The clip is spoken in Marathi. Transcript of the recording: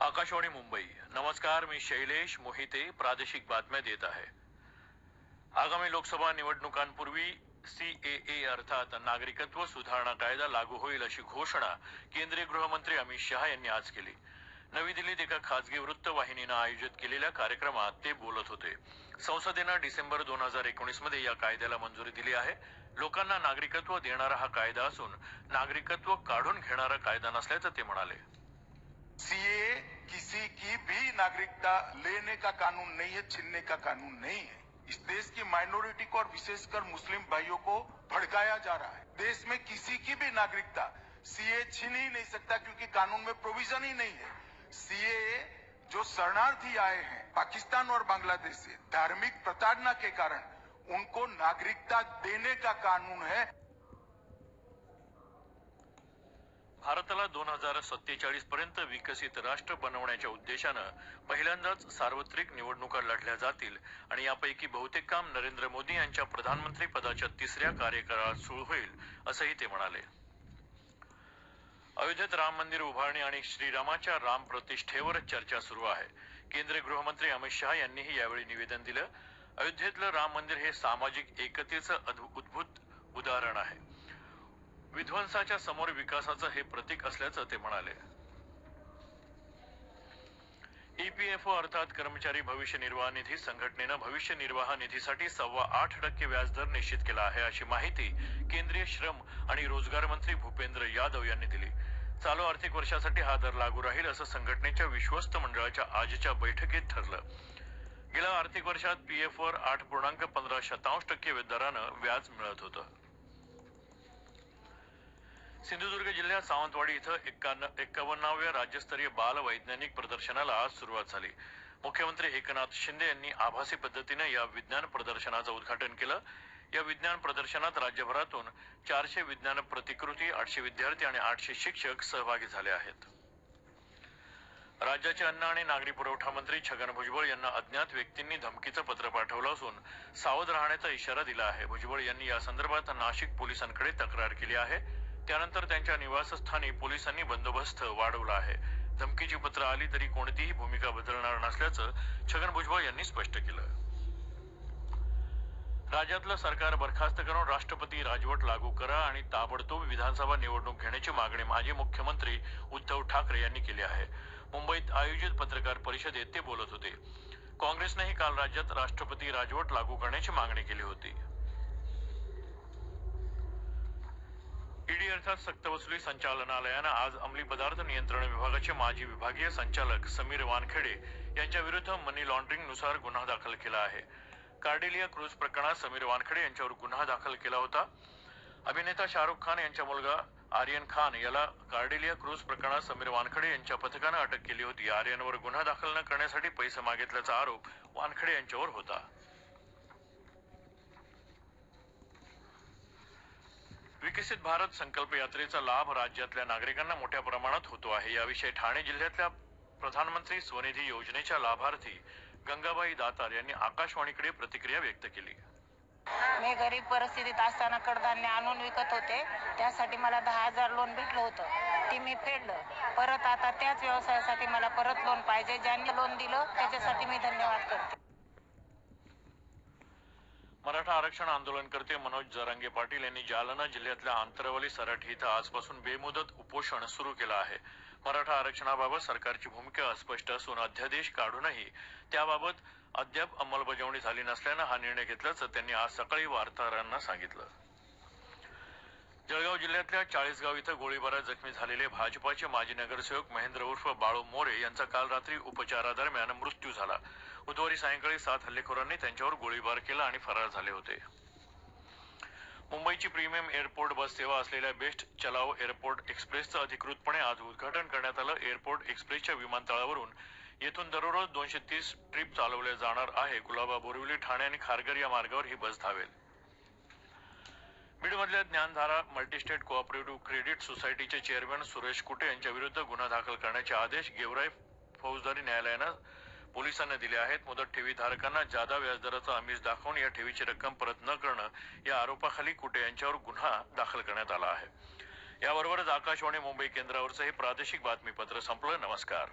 आकाशवाणी मुंबई। नमस्कार, मी शैलेश मोहिते प्रादेशिक बातम्या देत आहे। आगामी लोकसभा निवडणुकांपूर्वी सीएए अर्थात नागरिकत्व सुधारणा कायदा लागू होईल अशी घोषणा केंद्रीय गृहमंत्री अमित शहा यांनी आज केली। नवी दिल्लीत एका खासगी वृत्तवाहिनीने आयोजित केलेल्या कार्यक्रमात ते बोलत होते। संसदेने डिसेंबर 2019 मध्ये या कायद्याला मंजुरी दिली आहे। लोकांना नागरिकत्व देणारा हा कायदा असून नागरिकत्व काढून घेणारा कायदा नसल्याचं ते म्हणाले। सीएए किसी की भी नागरिकता लेने का कानून नहीं है, छीनने का कानून नहीं है। इस देश की माइनॉरिटी को और विशेषकर मुस्लिम भाइयों को भड़काया जा रहा है। देश में किसी की भी नागरिकता सीएए छीन ही नहीं सकता क्योंकि कानून में प्रोविजन ही नहीं है। सीएए जो शरणार्थी आए हैं पाकिस्तान और बांग्लादेश से धार्मिक प्रताड़ना के कारण उनको नागरिकता देने का कानून है। भारताला 2047 पर्यंत विकसित राष्ट्र बनवण्याच्या उद्देशानं पहिल्यांदाच सार्वत्रिक निवडणुका लढल्या जातील आणि यापैकी बहुतेक काम नरेंद्र मोदी यांच्या प्रधानमंत्री पदाच्या तिसऱ्या कार्यकाळात सुरू होईल असंही ते म्हणाले। अयोध्येत राम मंदिर उभारणी आणि श्रीरामाच्या राम प्रतिष्ठेवर चर्चा सुरू आहे। केंद्रीय गृहमंत्री अमित शहा यांनीही यावेळी निवेदन दिलं। अयोध्येतलं राम मंदिर हे सामाजिक एकतेचं अद्भुत उदाहरण आहे। विध्वंसाच्या समोर विकासाचं हे प्रतीक असल्याचं ते म्हणाले। ईपीएफओ अर्थात कर्मचारी भविष्य निर्वाह निधी संघटनेनं भविष्य निर्वाह निधीसाठी 8.25% व्याजदर निश्चित केला आहे अशी माहिती केंद्रीय श्रम आणि रोजगार मंत्री भूपेंद्र यादव यांनी दिली। चालू आर्थिक वर्षासाठी हा दर लागू राहील असं संघटनेच्या विश्वस्त मंडळाच्या आजच्या बैठकीत ठरलं। गेल्या आर्थिक वर्षात पीएफवर 8.15% दरानं व्याज मिळत होतं। सिंधुदुर्ग जिल्ह्यात सावंतवाडी इथं 51व्या राज्यस्तरीय बाल वैज्ञानिक प्रदर्शनाला आज सुरुवात झाली। मुख्यमंत्री एकनाथ शिंदे यांनी आभासी पद्धतीने या विज्ञान प्रदर्शनाचं उद्घाटन केलं। या विज्ञान प्रदर्शनात राज्यभरातून 400 विज्ञान प्रतिकृती, 800 विद्यार्थी आणि 800 शिक्षक सहभागी झाले आहेत। राज्याचे अन्न आणि नागरी पुरवठा मंत्री छगन भुजबळ यांना अज्ञात व्यक्तींनी धमकीचं पत्र पाठवलं असून सावध राहण्याचा इशारा दिला आहे। भुजबळ यांनी या संदर्भात नाशिक पोलिसांकडे तक्रार केली आहे। त्यानंतर त्यांच्या निवासस्थानी पोलिसांनी बंदोबस्त वाढवला आहे। धमकीची पत्र आली तरी कोणतीही भूमिका बदलणार नसल्याचं छगन भुजबळ यांनी स्पष्ट केलं। राज्यातलं सरकार बरखास्त करून राष्ट्रपती राजवट लागू करा आणि ताबडतोब विधानसभा निवडणूक घेण्याची मागणी माजी मुख्यमंत्री उद्धव ठाकरे यांनी केली आहे। मुंबईत आयोजित पत्रकार परिषदेत ते बोलत होते। काँग्रेसनेही काल राज्यात राष्ट्रपती राजवट लागू करण्याची मागणी केली होती। ईडी अर्थात सक्तवसुली संचालनालयानं आज अंमली पदार्थ नियंत्रण विभागाचे माजी विभागीय संचालक समीर वानखेडे यांच्या विरुद्ध मनी लॉन्ड्रिंग नुसार गुन्हा दाखल केला आहे। कार्डेलिया क्रूज प्रकरणात समीर वानखेडे यांच्यावर गुन्हा दाखल केला होता। अभिनेता शाहरुख खान यांचा मुलगा आर्यन खान याला कार्डेलिया क्रूज प्रकरणात समीर वानखेडे यांच्या पथकानं अटक केली होती। आर्यनवर गुन्हा दाखल न करण्यासाठी पैसे मागितल्याचा आरोप वानखेडे यांच्यावर होता। विकसित भारत संकल्प यात्रेचा लाभ राज्यातल्या नागरिकांना मोठ्या प्रमाणात होतो आहे। याविषयी ठाणे जिल्ह्यातल्या प्रधानमंत्री स्वनिधी योजनेच्या लाभार्थी गंगाबाई दातार यांनी आकाशवाणीकडे प्रतिक्रिया व्यक्त केली। मी गरीब परिस्थितीत असताना कडधान्य आणून विकत होते, त्यासाठी मला 10,000 लोन भेटलं होतं, ती मी फेडलं। परत आता त्याच व्यवसायासाठी मला परत लोन पाहिजे। ज्यांनी लोन दिलं त्याच्यासाठी मी धन्यवाद करते। मराठा आरक्षण आंदोलनकर्ते मनोज जरांगे पाटील यांनी जालना जिल्ह्यातल्या आंतरवली सराठी इथं आजपासून बेमुदत उपोषण सुरू केलं आहे। मराठा आरक्षणाबाबत सरकारची भूमिका अस्पष्ट असून अध्यादेश काढूनही त्याबाबत अद्याप अंमलबजावणी झाली नसल्यानं हा निर्णय घेतल्याचं त्यांनी आज सकाळी वार्ताहरांना सांगितलं। जळगाव जिल्ह्यातल्या चाळीसगाव इथं गोळीबारात जखमी झालेले भाजपाचे माजी नगरसेवक महेंद्र उर्फ बाळू मोरे यांचा काल रात्री उपचारादरम्यान मृत्यू झाला। बुधवारी सायंकाळी 7 हल्लेखोरांनी त्यांच्यावर गोळीबार केला आणि फरार झाले होते। मुंबईची प्रीमियम एअरपोर्ट बस सेवा असलेल्या बेस्ट चलाव एअरपोर्ट एक्सप्रेसचं अधिकृतपणे आज उद्घाटन करण्यात आलं। एअरपोर्ट एक्सप्रेसच्या विमानतळावरून येथून दररोज 230 ट्रिप चालवल्या जाणार आहे। कुलाबा, बोरिवली, ठाणे आणि खारघर या मार्गावर ही बस धावेल। बीडमधल्या ज्ञानधारा मल्टीस्टेट कोऑपरेटिव्ह क्रेडिट सोसायटीचे चेअरमॅन सुरेश कुटे यांच्या विरुद्ध गुन्हा दाखल करण्याचे आदेश गेवराई फौजदारी न्यायालयानं पोलिसांना दिले आहेत। मुदत ठेवीधारकांना जादा व्याजदराचं आमिष दाखवून या ठेवीची रक्कम परत न करणं या आरोपाखाली कुटे यांच्यावर गुन्हा दाखल करण्यात आला आहे। याबरोबरच आकाशवाणी मुंबई केंद्रावरचं हे प्रादेशिक बातमीपत्र संपलं। नमस्कार।